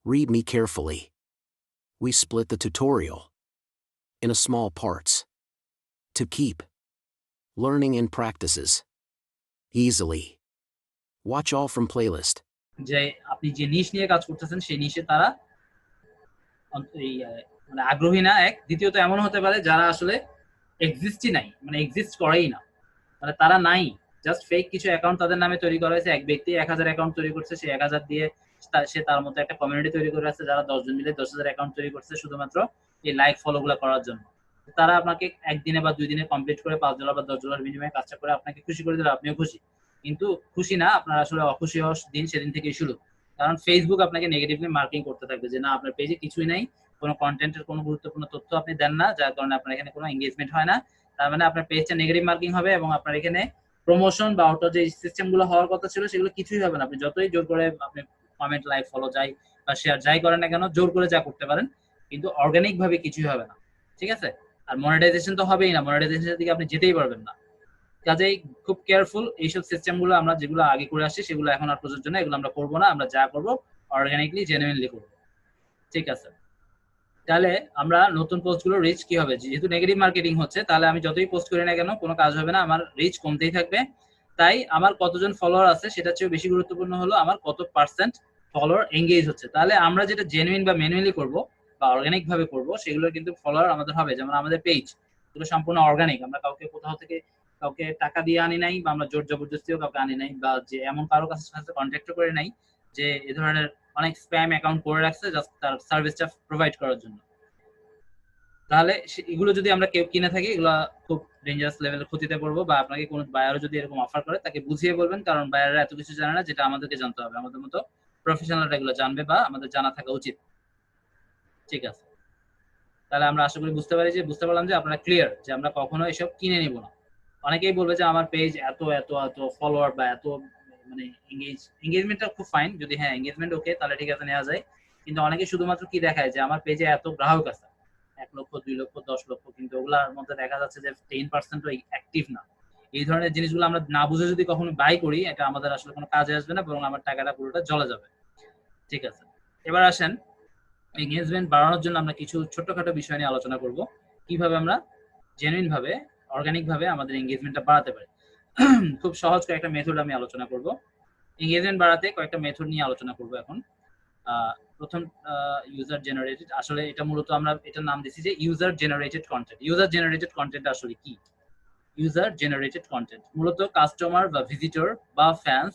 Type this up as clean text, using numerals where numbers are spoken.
Read me carefully. We split the tutorial in a small parts to keep learning and practices easily. Watch all from playlist. যে আপনি যে নিশ নিয়ে কাজ করতেছেন সেই নিশে তারা মানে আগ্রহী না, এক। দ্বিতীয়ত এমন হতে পারে যারা আসলে এক্সিস্টই নাই, মানে এক্সিস্ট করেই না, মানে তারা নাই, জাস্ট ফেক কিছু অ্যাকাউন্ট তাদের নামে তৈরি করা হয়েছে। এক ব্যক্তি 1000 অ্যাকাউন্ট তৈরি করছে, সেই 1000 দিয়ে সে তার মতো একটা কমিউনিটি তৈরি করে আছে, যারা 10 জন মিলে 10,000 অ্যাকাউন্ট তৈরি করছে শুধুমাত্র এই লাইক ফলো গুলো করার জন্য। তারা আপনাকে একদিনে বা 2 দিনে কমপ্লিট করে $5 বা $10 বিনিময়ে কাজটা করে আপনাকে খুশি করে দিলে আপনিও খুশি, কিন্তু খুশি না, আপনার আসলে অখুশি হওয়ার দিন সেদিন থেকেই শুরু। কারণ ফেসবুক আপনাকে নেগেটিভলি মার্কিং করতে থাকবে যে না, আপনার পেজে কিছুই নাই, কোনো কন্টেন্টের কোনো গুরুত্বপূর্ণ তথ্য আপনি দেন না, যার কারণে আপনার এখানে কোনো এঙ্গেজমেন্ট হয় না। তার মানে আপনার পেজটা নেগেটিভ মার্কিং হবে এবং আপনার এখানে প্রমোশন বা অটো যে সিস্টেম গুলো হওয়ার কথা ছিল সেগুলো কিছুই হবে না। আপনি যতই জোর করে আপনি কমেন্ট, লাইক, ফলো যাই বা শেয়ার যাই করেন না কেন, জোর করে যা করতে পারেন, কিন্তু অর্গানিক ভাবে কিছুই হবে না। ঠিক আছে? আর মনিটাইজেশন তো হবেই না, মনিটাইজেশনের দিকে আপনি যেতেই পারবেন না। কাজেই খুব কেয়ারফুল, এইসব সিস্টেম গুলো আমরা যেগুলো আগে করে আসছি সেগুলো এখন আর প্রযোজ্য না, এগুলো আমরা করবো না। আমরা যা করবো অর্গানিকলি, জেনুইনলি করবো। ঠিক আছে? তাহলে আমরা নতুন পোস্ট গুলো রিচ কি হবে, যেহেতু নেগেটিভ মার্কেটিং হচ্ছে, তাহলে আমি যতই পোস্ট করি না কেন কোনো কাজ হবে না, আমার রিচ কমতেই থাকবে। তাই আমার কতজন ফলোয়ার আছে সেটা চেয়ে বেশি গুরুত্বপূর্ণ হলো আমার কত পার্সেন্ট ফলোয়ার এঙ্গেজ হচ্ছে। তাহলে আমরা যেটা জেনুইন বা ম্যানুয়ালি করব বা অর্গানিক ভাবে করব সেগুলো কিন্তু ফলোয়ার আমাদের হবে। যেমন আমাদের পেজ এগুলো সম্পূর্ণ অর্গানিক, আমরা কাউকে কোথাও থেকে কাউকে টাকা দিয়ে আনি নাই, বা আমরা জোর জবরদস্তিও কাউকে আনি নাই, বা যে এমন কারো কাছে কন্ট্যাক্ট করে নাই যে এ ধরনের অনেক স্প্যাম অ্যাকাউন্ট করে রাখছে জাস্ট তার সার্ভিসটা প্রোভাইড করার জন্য। তাহলে এগুলো যদি আমরা কেউ কিনে থাকি, এগুলো খুব ডেঞ্জারাস লেভেলের ক্ষতিতে পড়বো। বা আপনাকে কোনো বায়ারও যদি এরকম অফার করে তাকে বুঝিয়ে বলবেন, কারণ বায়াররা এত কিছু জানে না যেটা আমাদেরকে জানতে হবে, আমাদের মতো প্রফেশনালরা এগুলো জানবে বা আমাদের জানা থাকা উচিত। ঠিক আছে? তাহলে আমরা আশা করি বুঝতে পারলাম যে আপনারা ক্লিয়ার যে আমরা কখনো এসব কিনে নিব না। অনেকেই বলবে যে আমার পেজ এত এত এত ফলোয়ার বা এত মানে এঙ্গেজমেন্টটা খুব ফাইন, যদি হ্যাঁ এঙ্গেজমেন্ট ওকে তাহলে ঠিক আছে, নেওয়া যায়। কিন্তু অনেকে শুধুমাত্র কি দেখায় যে আমার পেজে এত গ্রাহক আছে, 1 লক্ষ, 2 লক্ষ, 10 লক্ষ, কিন্তু ওগুলার মধ্যে দেখা যাচ্ছে যে 10% অ্যাক্টিভ না। এই ধরনের জিনিসগুলো আমরা না বুঝে যদি কখনো বাই করি, এটা আমাদের আসলে কোনো কাজে আসবে না, বরং আমার টাকাটা পুরোটা জলে যাবে। ঠিক আছে? এবার আসেন এঙ্গেজমেন্ট বাড়ানোর জন্য আমরা কিছু ছোটখাটো বিষয় নিয়ে আলোচনা করব, কিভাবে আমরা জেনুইন ভাবে, অর্গানিক ভাবে আমাদের এঙ্গেজমেন্টটা বাড়াতে পারি। খুব সহজ কয়েকটা মেথড আমি আলোচনা করব। এঙ্গেজমেন্ট বাড়াতে কয়েকটা মেথড নিয়ে আলোচনা করব এখন। প্রথম ইউজার জেনারেটেড, আসলে এটা মূলত আমরা এটার নাম দিছি যে user generated content. User generated content আসলে কি? ইউজার জেনারেটেড কন্টেন্ট মূলত কাস্টমার বা ভিজিটর বা ফ্যান্স